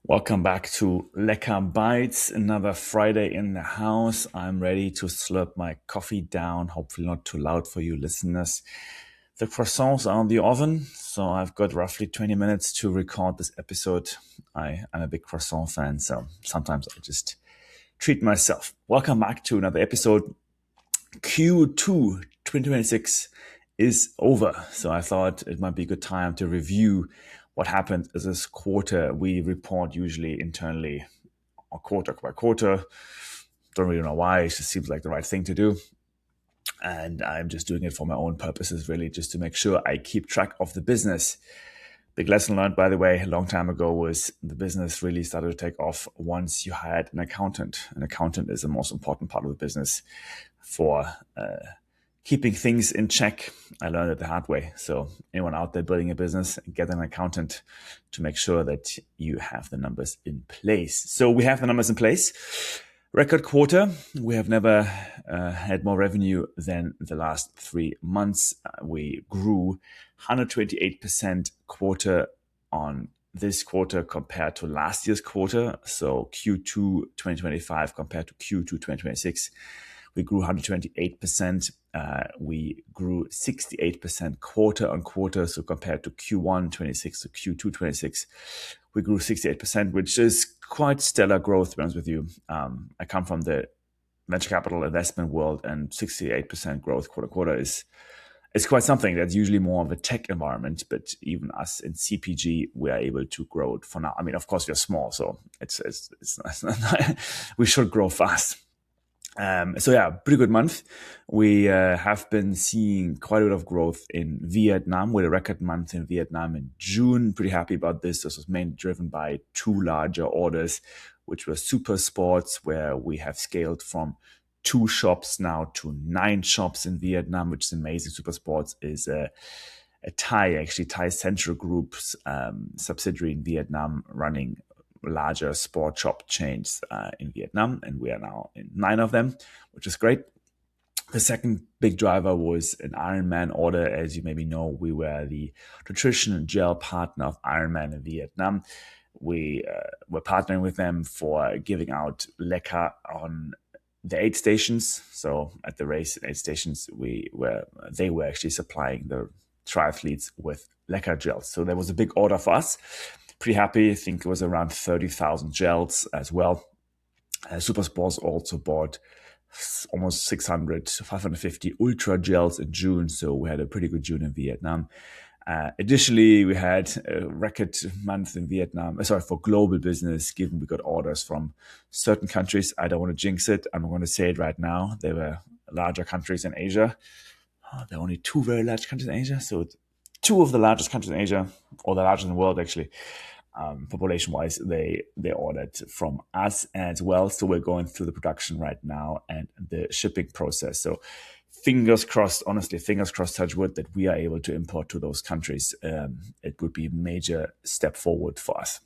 Welcome back to Lecka Bites, another Friday in the house. I'm ready to slurp my coffee down, hopefully not too loud for you listeners. The croissants are on the oven, so I've got roughly 20 minutes to record this episode. I'm a big croissant fan, so sometimes I just treat myself. Welcome back to another episode. Q2 2026 is over, so I thought it might be a good time to review what happened this quarter. We report usually internally quarter by quarter. Don't really know why. It just seems like the right thing to do. And I'm just doing it for my own purposes, really, just to make sure I keep track of the business. Big lesson learned, by the way, a long time ago was the business really started to take off once you hired an accountant. An accountant is the most important part of the business for keeping things in check. I learned it the hard way. So anyone out there building a business, get an accountant to make sure that you have the numbers in place. So we have the numbers in place. Record quarter. We have never had more revenue than the last 3 months. We grew 128% quarter on this quarter compared to last year's quarter. So Q2 2025 compared to Q2 2026. We grew 128%. We grew 68% quarter on quarter. So compared to Q1 26 to Q2 26, we grew 68%, which is quite stellar growth, to be honest with you. I come from the venture capital investment world, and 68% growth quarter to quarter is quite something. That's usually more of a tech environment, but even us in CPG, we are able to grow it for now. I mean, of course, we're small, so it's we should grow fast. So yeah, pretty good month. We have been seeing quite a bit of growth in Vietnam. We had a record month in Vietnam in June. Pretty happy about this. This was mainly driven by 2 larger orders, which were Supersports, where we have scaled from 2 shops now to 9 shops in Vietnam, which is amazing. Supersports is a Thai Central Group's subsidiary in Vietnam, running larger sport shop chains in Vietnam, and we are now in 9 of them, which is great. The second big driver was an Ironman order. As you maybe know, we were the nutrition gel partner of Ironman in Vietnam. We were partnering with them for giving out Lecka on the 8 stations. So at the race 8 stations, they were actually supplying the triathletes with Lecka gels. So there was a big order for us. Pretty happy. I think it was around 30,000 gels as well. Supersports also bought almost 550 ultra gels in June. So we had a pretty good June in Vietnam. Additionally, we had a record month in Vietnam, for global business, given we got orders from certain countries. I don't want to jinx it. I'm going to say it right now. They were larger countries in Asia. There are only 2 very large countries in Asia. So 2 of the largest countries in Asia, or the largest in the world actually, population-wise, they ordered from us as well. So we're going through the production right now and the shipping process. So fingers crossed, honestly, fingers crossed, touch wood, that we are able to import to those countries. It would be a major step forward for us.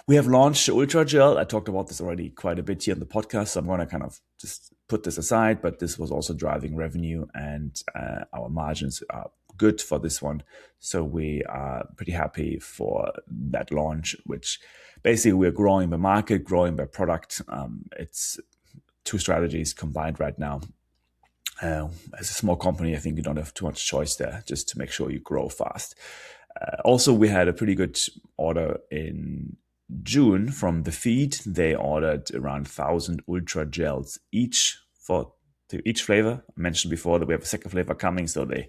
We have launched Ultra Gel. I talked about this already quite a bit here on the podcast, so I'm going to kind of just put this aside, but this was also driving revenue, and our margins are good for this one. So we are pretty happy for that launch, which basically we're growing the market, growing the product. It's 2 strategies combined right now. As a small company, I think you don't have too much choice there, just to make sure you grow fast. Also, we had a pretty good order in June from the feed. They ordered around 1,000 ultra gels each for each flavor. I mentioned before that we have a second flavor coming, so they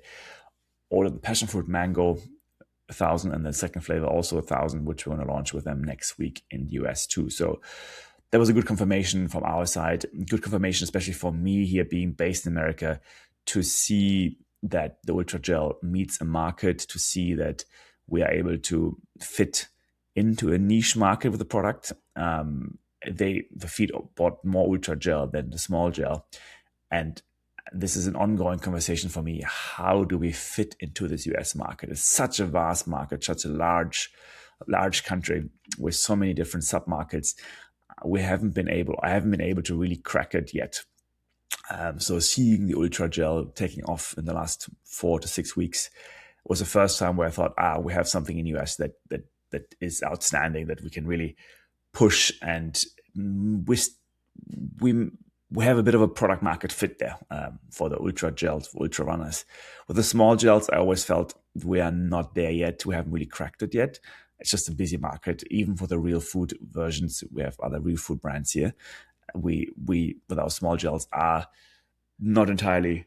ordered the passion fruit mango 1,000, and the second flavor also 1,000, which we're going to launch with them next week in the US too. So that was a good confirmation from our side. Good confirmation, especially for me here being based in America, to see that the ultra gel meets a market, to see that we are able to fit into a niche market with the product. The feed bought more ultra gel than the small gel, and this is an ongoing conversation for me. How do we fit into this US market? It's such a vast market, such a large country with so many different sub-markets. I haven't been able to really crack it yet. So seeing the ultra gel taking off in the last 4 to 6 weeks was the first time where I thought, we have something in US that that is outstanding, that we can really push, and we we have a bit of a product market fit there for the ultra gels, for ultra runners. With the small gels, I always felt we are not there yet. We haven't really cracked it yet. It's just a busy market. Even for the real food versions, we have other real food brands here. We with our small gels are not entirely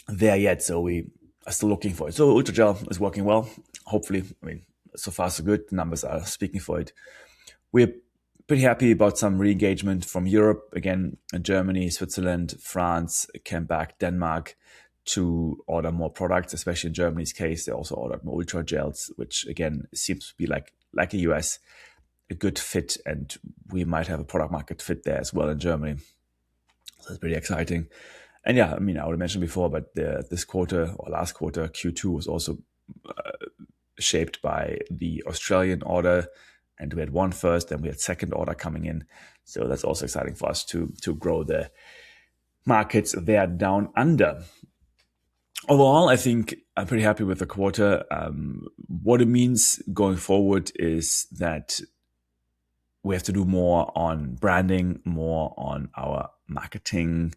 there yet, so we are still looking for it. So ultra gel is working well. Hopefully, I mean, so far so good. The numbers are speaking for it. We're pretty happy about some re-engagement from Europe. Again, Germany, Switzerland, France came back, Denmark, to order more products, especially in Germany's case. They also ordered more ultra gels, which again seems to be like a US, a good fit, and we might have a product market fit there as well in Germany. So it's pretty exciting. And yeah, I mean, I would have mentioned before, but this quarter or last quarter, Q2, was also shaped by the Australian order, and we had one first, then we had second order coming in. So that's also exciting for us to grow the markets there down under. Overall, I think I'm pretty happy with the quarter. What it means going forward is that we have to do more on branding, more on our marketing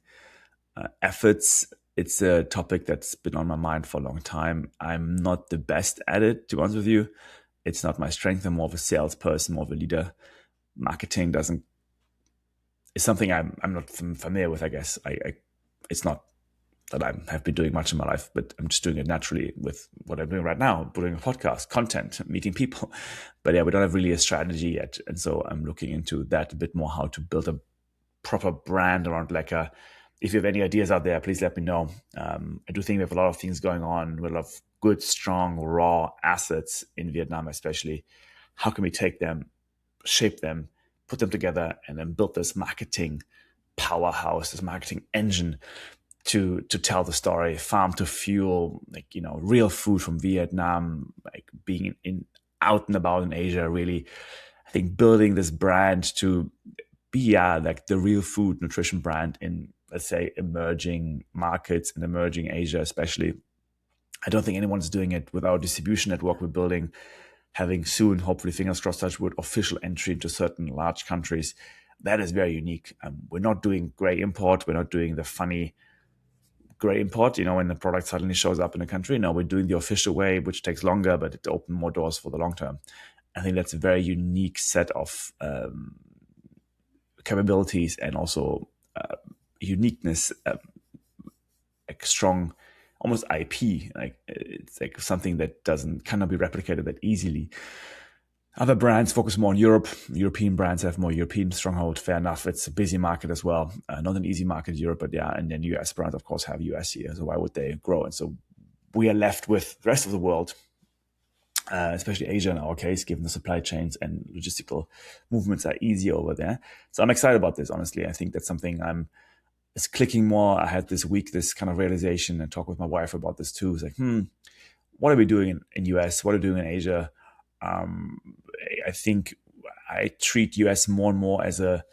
efforts. It's a topic that's been on my mind for a long time. I'm not the best at it, to be honest with you. It's not my strength. I'm more of a salesperson, more of a leader. Marketing is something I'm not familiar with, I guess. It's not that I have been doing much in my life, but I'm just doing it naturally with what I'm doing right now, doing a podcast, content, meeting people. But yeah, we don't have really a strategy yet. And so I'm looking into that a bit more, how to build a proper brand around Lecka. If you have any ideas out there, please let me know. I do think we have a lot of things going on. We have a lot of good, strong, raw assets in Vietnam, especially. How can we take them, shape them, put them together, and then build this marketing powerhouse, this marketing engine to tell the story, farm to fuel, real food from Vietnam, being out and about in Asia, really, I think building this brand to be the real food nutrition brand in, let's say, emerging markets and emerging Asia, especially. I don't think anyone's doing it with our distribution network we're building, having soon, hopefully, fingers crossed, touch wood, official entry into certain large countries. That is very unique. We're not doing gray import. We're not doing the funny gray import, when the product suddenly shows up in a country. No, we're doing the official way, which takes longer, but it opens more doors for the long term. I think that's a very unique set of capabilities, and also uniqueness, strong, almost IP. It's like something that cannot be replicated that easily. Other brands focus more on Europe. European brands have more European stronghold. Fair enough. It's a busy market as well. Not an easy market, Europe, but yeah. And then US brands, of course, have US here. So why would they grow? And so we are left with the rest of the world, especially Asia in our case, given the supply chains and logistical movements are easy over there. So I'm excited about this, honestly. I think that's something it's clicking more. I had this week, this kind of realization, and talk with my wife about this too. It's like, what are we doing in US? What are we doing in Asia? I think I treat US more and more as a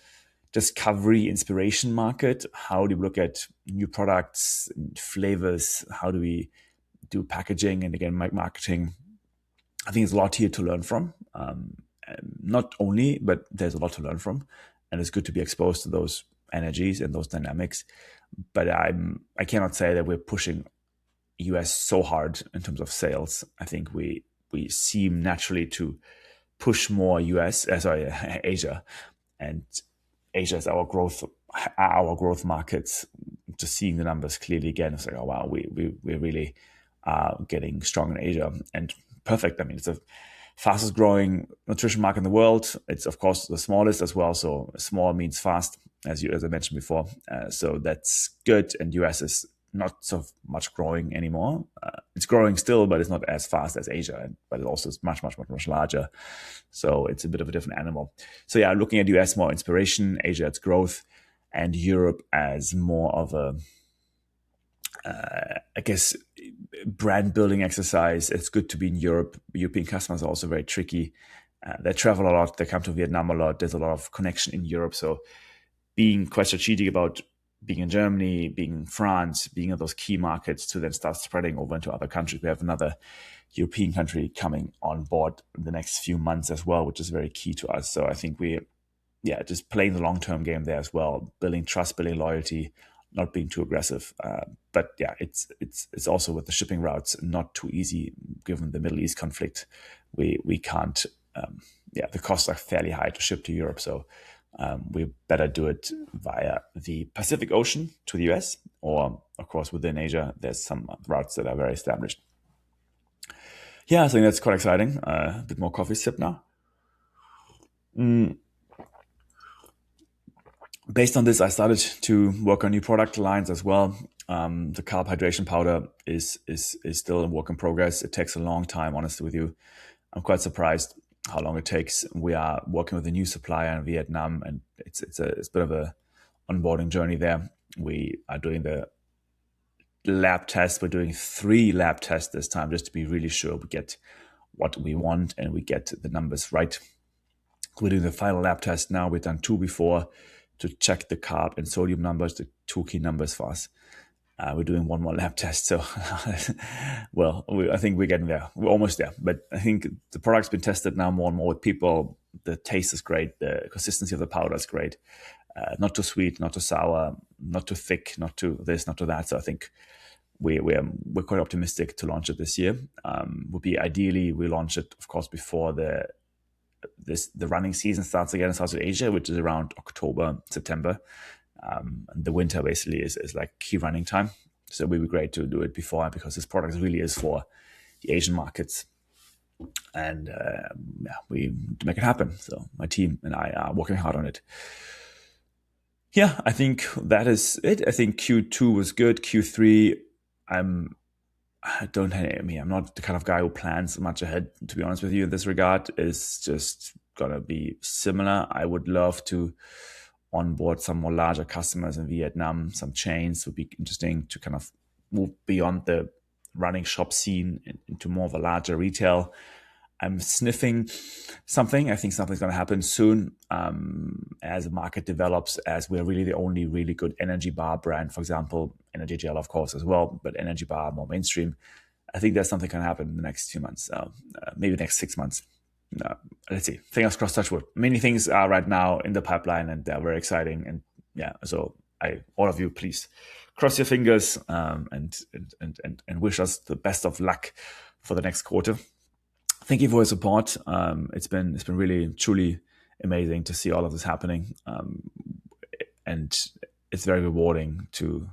discovery inspiration market. How do we look at new products and flavors? How do we do packaging and, again, marketing? I think there's a lot here to learn from. Not only, but there's a lot to learn from, and it's good to be exposed to those energies and those dynamics. But I cannot say that we're pushing US so hard in terms of sales. I think we seem naturally to push more Asia, and Asia is our growth markets. Just seeing the numbers clearly again, it's like, oh wow, we really are getting strong in Asia, and perfect. I mean, it's the fastest growing nutrition market in the world. It's, of course, the smallest as well. So small means fast, as I mentioned before. So that's good. And US is not so much growing anymore. It's growing still, but it's not as fast as Asia, but it also is much, much, much, much larger. So it's a bit of a different animal. So yeah, looking at US more inspiration, Asia it's growth, and Europe as more of a, I guess, brand building exercise. It's good to be in Europe. European customers are also very tricky. They travel a lot. They come to Vietnam a lot. There's a lot of connection in Europe. So being quite strategic about being in Germany, being in France, being in those key markets to then start spreading over into other countries. We have another European country coming on board in the next few months as well, which is very key to us. So I think just playing the long-term game there as well, building trust, building loyalty, not being too aggressive. But yeah, it's also with the shipping routes not too easy given the Middle East conflict. We can't. The costs are fairly high to ship to Europe, so we better do it via the Pacific Ocean to the US, or of course within Asia. There's some routes that are very established. Yeah, I think that's quite exciting. A bit more coffee sip now. Based on this, I started to work on new product lines as well. The carb hydration powder is still a work in progress. It takes a long time, honestly with you. I'm quite surprised how long it takes. We are working with a new supplier in Vietnam, and it's a bit of a onboarding journey there. We are doing the lab test. We're doing 3 lab tests this time just to be really sure we get what we want and we get the numbers right. We're doing the final lab test now. We've done 2 before to check the carb and sodium numbers, the 2 key numbers for us. We're doing 1 more lab test. So, well, I think we're getting there. We're almost there. But I think the product's been tested now more and more with people. The taste is great. The consistency of the powder is great. Not too sweet, not too sour, not too thick, not too this, not too that. So I think we're quite optimistic to launch it this year. Would be ideally we launch it, of course, before the running season starts again in South Asia, which is around October, September. And the winter basically is like key running time. So it would be great to do it before, because this product really is for the Asian markets. And we make it happen. So my team and I are working hard on it. Yeah, I think that is it. I think Q2 was good. Q3, I'm not the kind of guy who plans much ahead, to be honest with you, in this regard. It's just gonna be similar. I would love to onboard some more larger customers in Vietnam. Some chains would be interesting to kind of move beyond the running shop scene into more of a larger retail. I'm sniffing something. I think something's going to happen soon as the market develops, as we're really the only really good energy bar brand, for example, energy gel, of course, as well, but energy bar more mainstream. I think there's something going to happen in the next few months, maybe the next 6 months. Let's see. Fingers crossed, touch wood. Many things are right now in the pipeline, and they're very exciting. And yeah, so all of you, please cross your fingers and wish us the best of luck for the next quarter. Thank you for your support. It's been really truly amazing to see all of this happening, and it's very rewarding to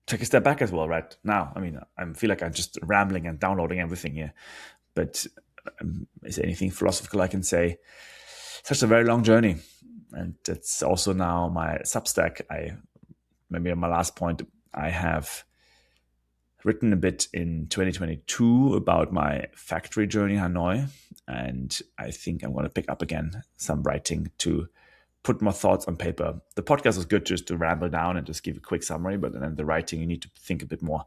take a step back as well. Right now, I mean, I feel like I'm just rambling and downloading everything here, but is there anything philosophical I can say? Such a very long journey, and it's also now my Substack. Maybe on my last point, I have written a bit in 2022 about my factory journey in Hanoi, and I think I'm going to pick up again some writing to put more thoughts on paper. The podcast is good just to ramble down and just give a quick summary, but then the writing, you need to think a bit more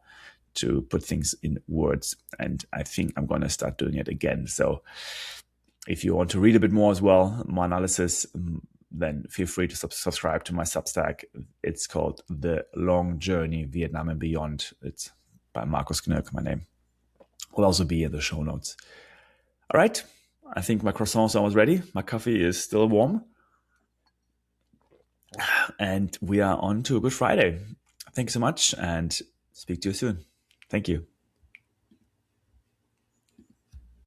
to put things in words, and I think I'm going to start doing it again. So if you want to read a bit more as well, more analysis, then feel free to subscribe to my Substack. It's called The Long Journey, Vietnam and Beyond. It's by Markus, my name. Will also be in the show notes. All right, I think my croissants are almost ready. My coffee is still warm. And we are on to a Good Friday. Thank you so much, and speak to you soon. Thank you.